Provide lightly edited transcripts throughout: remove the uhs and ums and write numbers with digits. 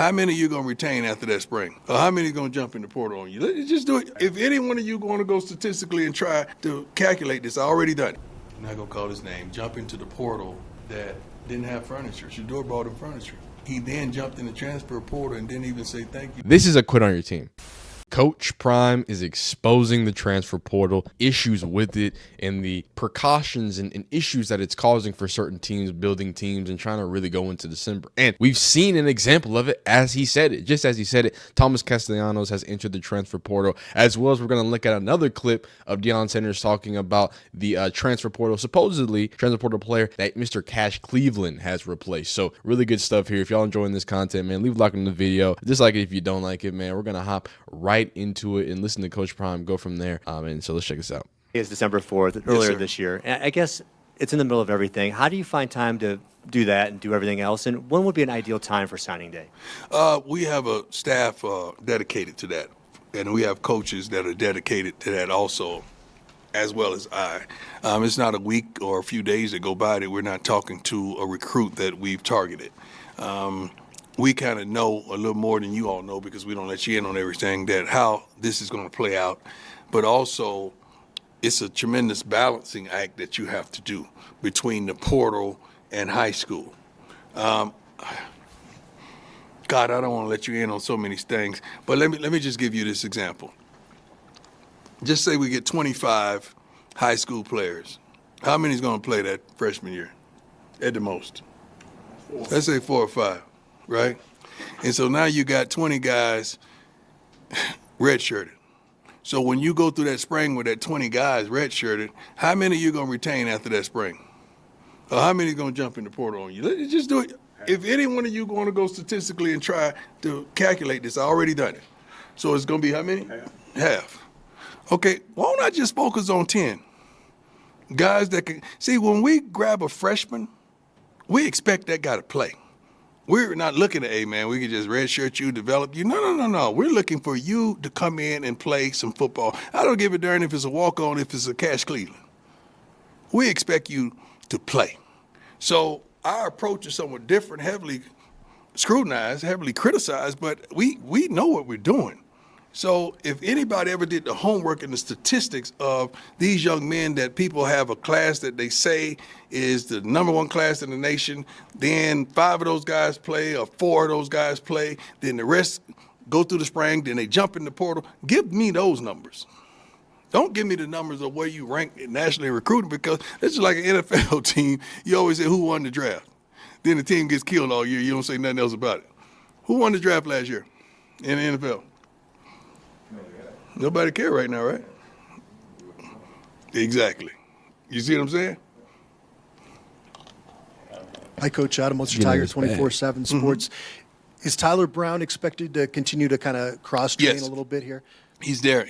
How many are you going to retain after that spring? Or how many are going to jump in the portal on you? Let's just do it. If any one of you going to go statistically and try to calculate this, I already done it. I'm not going to call his name. Jump into the portal that didn't have furniture. Shador bought him furniture. He then jumped in the transfer portal and didn't even say thank you. This is a quit on your team. Coach Prime is exposing the transfer portal, issues with it, and the precautions and issues that it's causing for certain teams, building teams, and trying to really go into December. And we've seen an example of it as he said it. Just as he said it, Thomas Castellanos has entered the transfer portal, as well as we're going to look at another clip of Deion Sanders talking about the transfer portal, supposedly transfer portal player that Mr. Cash Cleveland has replaced. So really good stuff here. If y'all enjoying this content, man, leave a like on the video. Just like it if you don't like it, man. We're going to hop right into it and listen to Coach Prime, go from there. And so let's check this out. It's December 4th, earlier this year. And I guess it's in the middle of everything. How do you find time to do that and do everything else? And when would be an ideal time for signing day? We have a staff dedicated to that, and we have coaches that are dedicated to that also, as well as I. It's not a week or a few days that go by that we're not talking to a recruit that we've targeted. We kind of know a little more than you all know because we don't let you in on everything, that how this is going to play out. But also, it's a tremendous balancing act that you have to do between the portal and high school. God, I don't want to let you in on so many things, but let me just give you this example. Just say we get 25 high school players. How many is going to play that freshman year at the most? Let's say 4 or 5. Right? And so now you got 20 guys redshirted. So when you go through that spring with that 20 guys redshirted, how many are you going to retain after that spring? Or how many are going to jump in the portal on you? Let's just do it. If any one of you going to go statistically and try to calculate this, I already done it. So it's going to be how many? Half. Okay, why don't I just focus on 10? Guys that can, see, when we grab a freshman, we expect that guy to play. We're not looking at, hey, man, we can just redshirt you, develop you. No. We're looking for you to come in and play some football. I don't give a darn if it's a walk-on, if it's a Cash Cleveland. We expect you to play. So our approach is somewhat different, heavily scrutinized, heavily criticized, but we know what we're doing. So if anybody ever did the homework and the statistics of these young men, that people have a class that they say is the #1 class in the nation, then 5 of those guys play or 4 of those guys play, then the rest go through the spring, then they jump in the portal. Give me those numbers. Don't give me the numbers of where you rank nationally recruiting, because it's just like an NFL team. You always say who won the draft. Then the team gets killed all year. You don't say nothing else about it. Who won the draft last year in the NFL? Nobody care right now, right? Exactly. You see what I'm saying? Hi, Coach Adam, Munster Tiger, 24/7 Sports. Is Tyler Brown expected to continue to kind of cross-train a little bit here? He's there.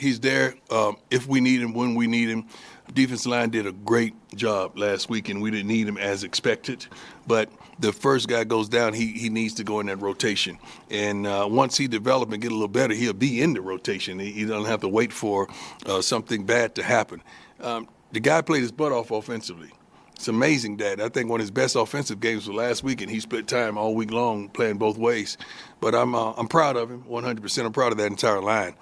If we need him, when we need him. Defensive line did a great job last week, and we didn't need him as expected. But the first guy goes down, he needs to go in that rotation. And once he develops and get a little better, he'll be in the rotation. He doesn't have to wait for something bad to happen. The guy played his butt off offensively. It's amazing that I think one of his best offensive games was last week, and he split time all week long playing both ways. But I'm proud of him, 100%. I'm proud of that entire line.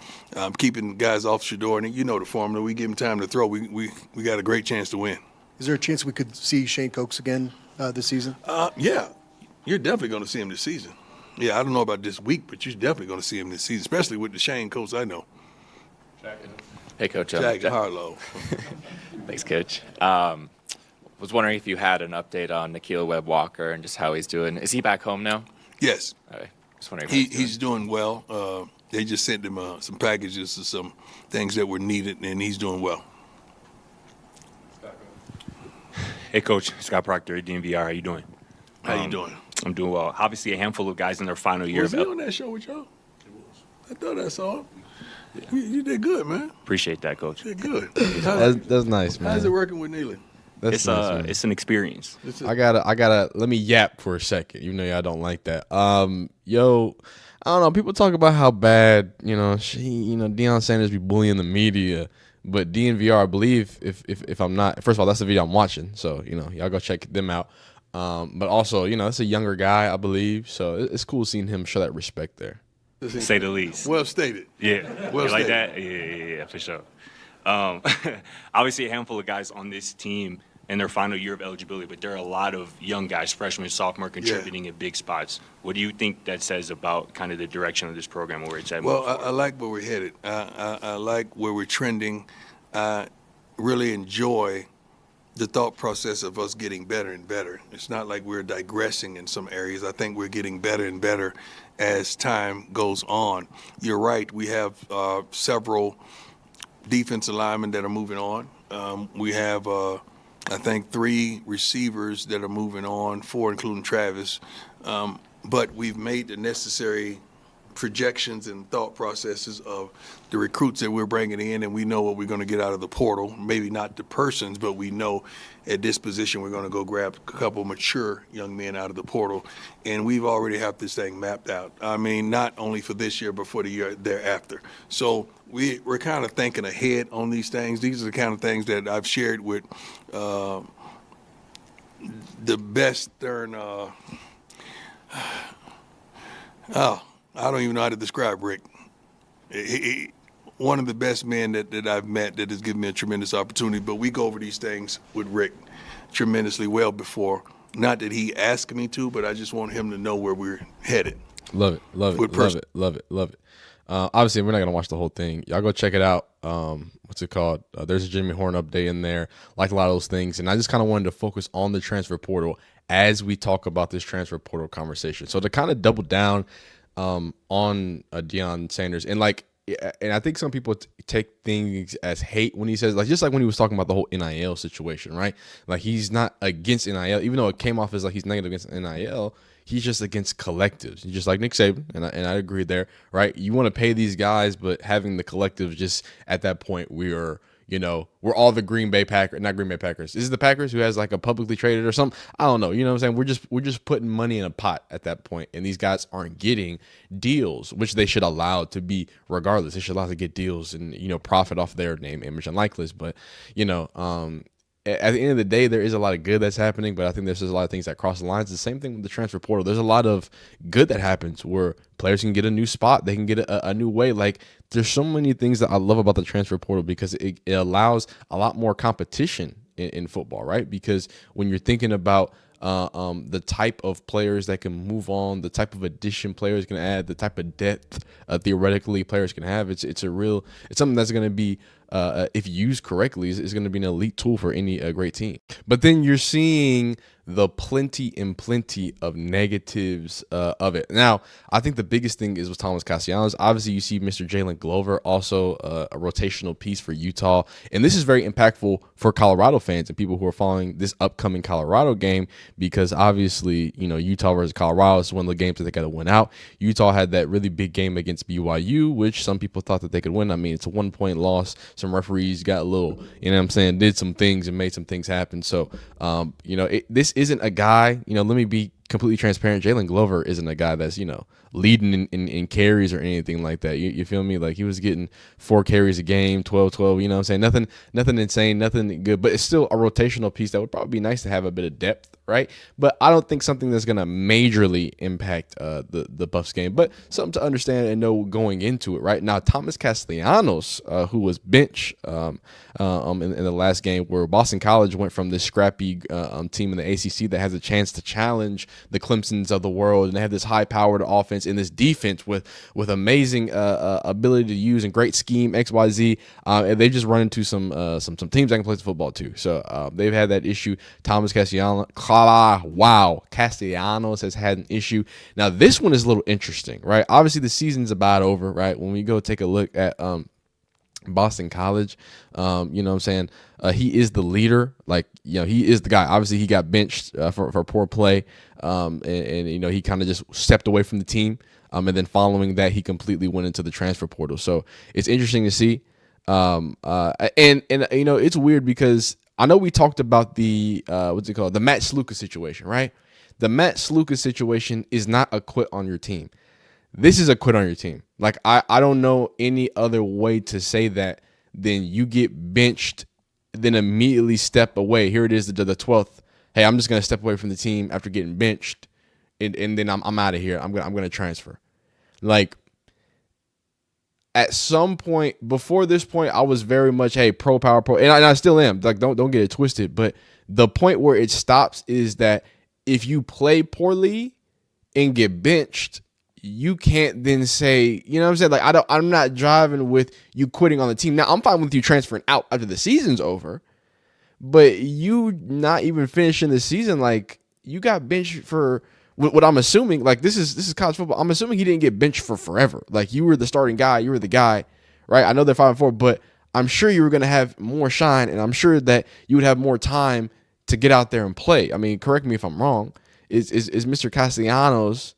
Keeping guys off Shador, and you know the formula. We give him time to throw. We got a great chance to win. Is there a chance we could see Shane Coates again this season? Yeah, you're definitely going to see him this season. Yeah, I don't know about this week, but you're definitely going to see him this season, especially with the Shane Coates I know. Hey, Coach. Jack Harlow. Thanks, Coach. Was wondering if you had an update on Nikhil Webb-Walker and just how he's doing. Is he back home now? Yes. Okay. Just wondering. He's doing well. They just sent him some packages of some things that were needed, and he's doing well. Hey, Coach. Scott Proctor, DNVR. How you doing? How you doing? I'm doing well. Obviously, a handful of guys in their final year. Was he on that show with y'all? I thought I saw him. You did good, man. Appreciate that, Coach. You did good. That's nice, man. How's it working with Neely? It's an experience. I gotta let me yap for a second, even though y'all don't like that. Yo, I don't know. People talk about how bad, Deion Sanders be bullying the media, but DNVR, I believe, if I'm not, first of all, that's the video I'm watching, so y'all go check them out. But also, it's a younger guy, I believe. So it's cool seeing him show that respect there. To say the least. Well stated. Yeah. Well You like stated. that? Yeah, for sure. Obviously, a handful of guys on this team in their final year of eligibility, but there are a lot of young guys, freshmen, sophomore, contributing in big spots. What do you think that says about kind of the direction of this program and where it's at? Well, I like where we're headed. I like where we're trending. I really enjoy the thought process of us getting better and better. It's not like we're digressing in some areas. I think we're getting better and better as time goes on. You're right. We have several defensive linemen that are moving on. We have, I think, 3 receivers that are moving on, 4 including Travis. But we've made the necessary projections and thought processes of the recruits that we're bringing in, and we know what we're going to get out of the portal. Maybe not the persons, but we know at this position we're going to go grab a couple mature young men out of the portal, and we've already have this thing mapped out. I mean, not only for this year, but for the year thereafter. So we're kind of thinking ahead on these things. These are the kind of things that I've shared with the best darn I don't even know how to describe Rick. One of the best men that I've met that has given me a tremendous opportunity, but we go over these things with Rick tremendously well before. Not that he asked me to, but I just want him to know where we're headed. Love it. Obviously, we're not going to watch the whole thing. Y'all go check it out. What's it called? There's a Jimmy Horn update in there, like a lot of those things. And I just kind of wanted to focus on the transfer portal as we talk about this transfer portal conversation. So to kind of double down on Deion Sanders, and I think some people take things as hate when he says, just like when he was talking about the whole NIL situation, right? Like, he's not against NIL, even though it came off as like he's negative against NIL. He's just against collectives. He's just like Nick Saban, and I agree there, right? You want to pay these guys, but having the collectives, just at that point, we're all the not Green Bay Packers. Is it the Packers who has like a publicly traded or something? I don't know. You know what I'm saying? We're just putting money in a pot at that point, and these guys aren't getting deals, which they should allow to be regardless. They should allow to get deals and, profit off their name, image, and likeness. But, at the end of the day, there is a lot of good that's happening, but I think there's just a lot of things that cross the lines. The same thing with the transfer portal. There's a lot of good that happens where players can get a new spot. They can get a new way. Like, there's so many things that I love about the transfer portal because it allows a lot more competition in football, right? Because when you're thinking about the type of players that can move on, the type of addition players can add, the type of depth theoretically players can have, it's something that's going to be, if used correctly, is going to be an elite tool for any great team. But then you're seeing the plenty of negatives of it. Now, I think the biggest thing is with Thomas Castellanos. Obviously, you see Mr. Jalen Glover, also a rotational piece for Utah. And this is very impactful for Colorado fans and people who are following this upcoming Colorado game because obviously, Utah versus Colorado is one of the games that they got to win out. Utah had that really big game against BYU, which some people thought that they could win. I mean, it's a 1-point loss. Some referees got a little, did some things and made some things happen. So, this isn't a guy, let me be completely transparent. Jalen Glover isn't a guy that's, leading in carries or anything like that. You feel me? Like, he was getting 4 carries a game, 12, nothing insane, nothing good, but it's still a rotational piece that would probably be nice to have a bit of depth, right? But I don't think something that's going to majorly impact the Buffs game, but something to understand and know going into it, right? Now, Thomas Castellanos, who was benched in the last game, where Boston College went from this scrappy team in the ACC that has a chance to challenge the Clemsons of the world, and they have this high-powered offense in this defense with amazing ability to use and great scheme XYZ, and they just run into some teams that can play the football too. So they've had that issue. Thomas Castellanos has had an issue. Now this one is a little interesting, right? Obviously the season's about over, right? When we go take a look at Boston College, he is the leader. He is the guy. Obviously, he got benched for poor play, and he kind of just stepped away from the team. And then following that, he completely went into the transfer portal. So it's interesting to see. It's weird because I know we talked about the the Matt Sluka situation, right? The Matt Sluka situation is not a quit on your team. This is a quit on your team. Like, I don't know any other way to say that than you get benched, then immediately step away. Here it is, the 12th hey, I'm just gonna step away from the team after getting benched, and then I'm out of here. I'm gonna transfer. Like at some point before this point, I was very much pro power pro, and I still am. Like don't get it twisted. But the point where it stops is that if you play poorly and get benched, you can't then say, you know what I'm saying? Like I'm not driving with you quitting on the team. Now I'm fine with you transferring out after the season's over, but you not even finishing the season, like you got benched for what I'm assuming. Like this is college football. I'm assuming he didn't get benched for forever. Like you were the starting guy, you were the guy, right? I know they're 5-4, but I'm sure you were going to have more shine, and I'm sure that you would have more time to get out there and play. I mean, correct me if I'm wrong. Is Mr. Castellanos?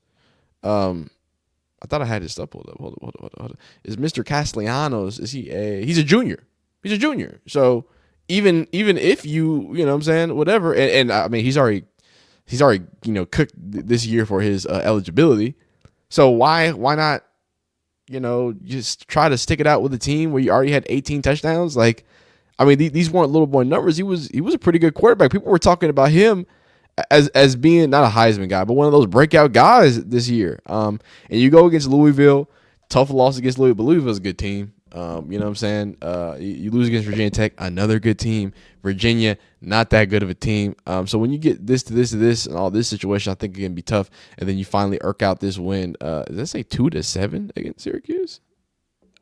I thought I had his stuff. Hold up. Is Mr. Castellanos? Is he he's a junior? He's a junior. So even if you know what I'm saying, whatever, and I mean he's already cooked this year for his eligibility. So why not just try to stick it out with a team where you already had 18 touchdowns? Like, I mean these weren't little boy numbers. He was a pretty good quarterback. People were talking about him as being not a Heisman guy, but one of those breakout guys this year. And you go against Louisville, tough loss against Louisville, but Louisville's a good team. You know what I'm saying? You lose against Virginia Tech, another good team. Virginia, not that good of a team. So when you get this to this to this and all this situation, I think it can be tough. And then you finally irk out this win. Does that say 2-7 against Syracuse?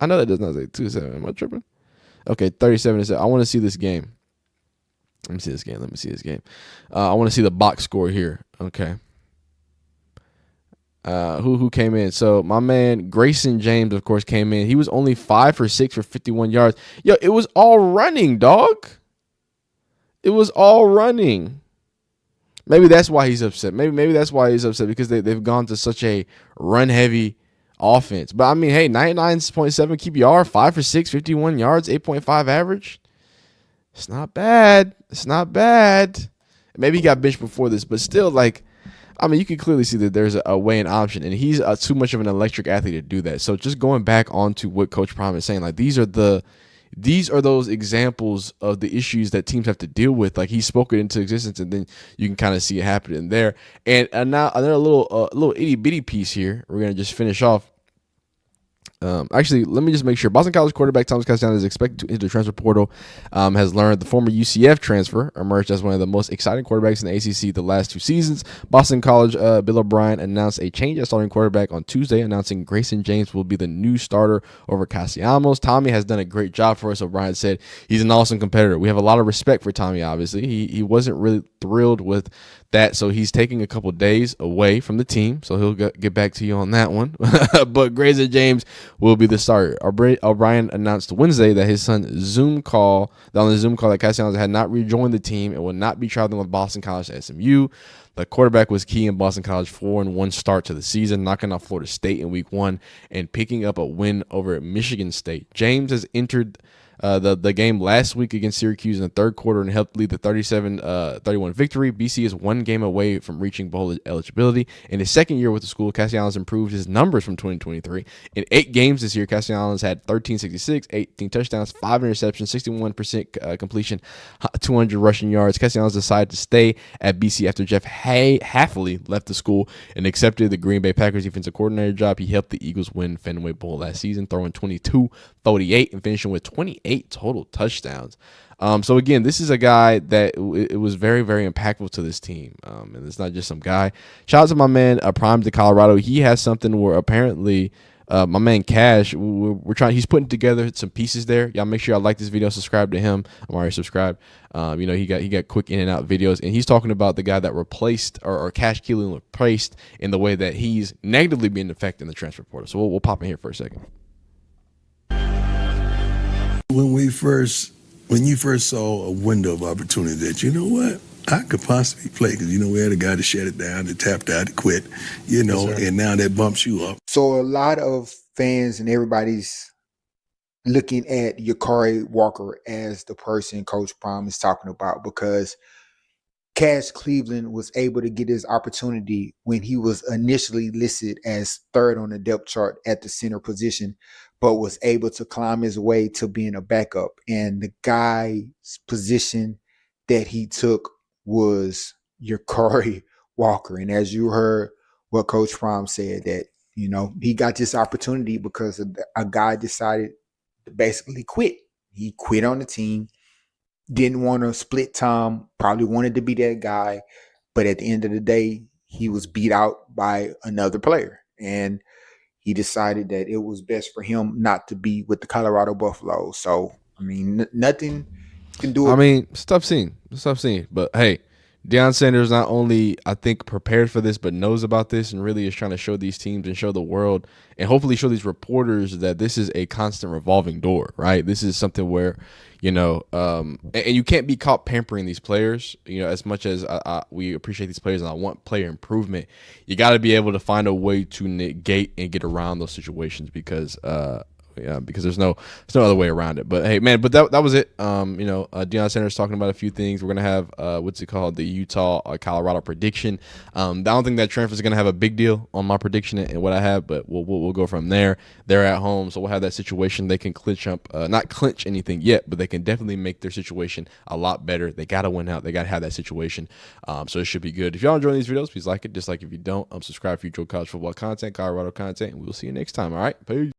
I know that does not say 2-7. Am I tripping? Okay, 37-7. I want to see this game. Let me see this game. I want to see the box score here. Okay. Who came in? So my man Grayson James, of course, came in. He was only 5 for 6 for 51 yards. Yo, it was all running, dog. It was all running. Maybe that's why he's upset. Maybe that's why he's upset, because they've gone to such a run-heavy offense. But I mean, hey, 99.7 QBR, 5 for 6, 51 yards, 8.5 average. It's not bad. Maybe he got benched before this, but still, like, I mean, you can clearly see that there's a way and option, and he's too much of an electric athlete to do that. So just going back onto what Coach Prime is saying, like these are those examples of the issues that teams have to deal with. Like he spoke it into existence, and then you can kind of see it happening there. And now another little itty bitty piece here. We're gonna just finish off. Actually, let me just make sure. Boston College quarterback Thomas Castellanos is expected to enter the transfer portal. Has learned the former UCF transfer emerged as one of the most exciting quarterbacks in the ACC the last 2 seasons. Boston College Bill O'Brien announced a change at starting quarterback on Tuesday, announcing Grayson James will be the new starter over Castellanos. Tommy has done a great job for us, O'Brien said. He's an awesome competitor. We have a lot of respect for Tommy, obviously. He wasn't really thrilled with that, so he's taking a couple days away from the team, so he'll get back to you on that one. But Grayson James will be the starter. O'Brien announced Wednesday that his son's Zoom call that Castellanos had not rejoined the team and will not be traveling with Boston College to SMU. The quarterback was key in Boston College 4-1 start to the season, knocking off Florida State in week 1 and picking up a win over at Michigan State. James has entered the game last week against Syracuse in the third quarter and helped lead the 37-31 victory. BC is 1 game away from reaching bowl eligibility. In his second year with the school, Castellanos improved his numbers from 2023. In 8 games this year, Castellanos had 1366, 18 touchdowns, 5 interceptions, 61% completion, 200 rushing yards. Castellanos decided to stay at BC after Jeff Hafley left the school and accepted the Green Bay Packers defensive coordinator job. He helped the Eagles win Fenway Bowl last season, throwing 22-48 and finishing with 28 total touchdowns. So again, this is a guy that it was very, very impactful to this team. And it's not just some guy. Shout out to my man Prime to Colorado. He has something where apparently my man Cash, he's putting together some pieces there. Y'all make sure y'all like this video, subscribe to him. I'm already subscribed. He got quick in and out videos, and he's talking about the guy that replaced or Cash Keelan replaced in the way that he's negatively being affected in the transfer portal. So we'll pop in here for a second. When you first saw a window of opportunity that, you know what, I could possibly play, because, we had a guy that shut it down, that tapped out, that quit, and now that bumps you up. So a lot of fans and everybody's looking at Yakari Walker as the person Coach Prime is talking about, because Cash Cleveland was able to get his opportunity when he was initially listed as 3rd on the depth chart at the center position, but was able to climb his way to being a backup. And the guy's position that he took was Yakari Walker. And as you heard what Coach Prime said, that, he got this opportunity because a guy decided to basically quit. He quit on the team, didn't want to split time, probably wanted to be that guy. But at the end of the day, he was beat out by another player. And he decided that it was best for him not to be with the Colorado Buffaloes. So, I mean, nothing can do it. I mean, stuff seen. But hey, Deion Sanders not only, I think, prepared for this, but knows about this and really is trying to show these teams and show the world and hopefully show these reporters that this is a constant revolving door, right? This is something where, and you can't be caught pampering these players, as much as we appreciate these players and I want player improvement. You got to be able to find a way to negate and get around those situations because there's no other way around it. But hey, man, that was it. Deion Sanders talking about a few things. We're gonna have what's it called, the Utah Colorado prediction. I don't think that transfer is gonna have a big deal on my prediction and what I have, but we'll go from there. They're at home, so we'll have that situation. They can not clinch anything yet, but they can definitely make their situation a lot better. They gotta win out. They gotta have that situation. So it should be good. If y'all enjoy these videos, please like it. Just like if you don't, subscribe for future college football content, Colorado content, and we'll see you next time. All right, peace.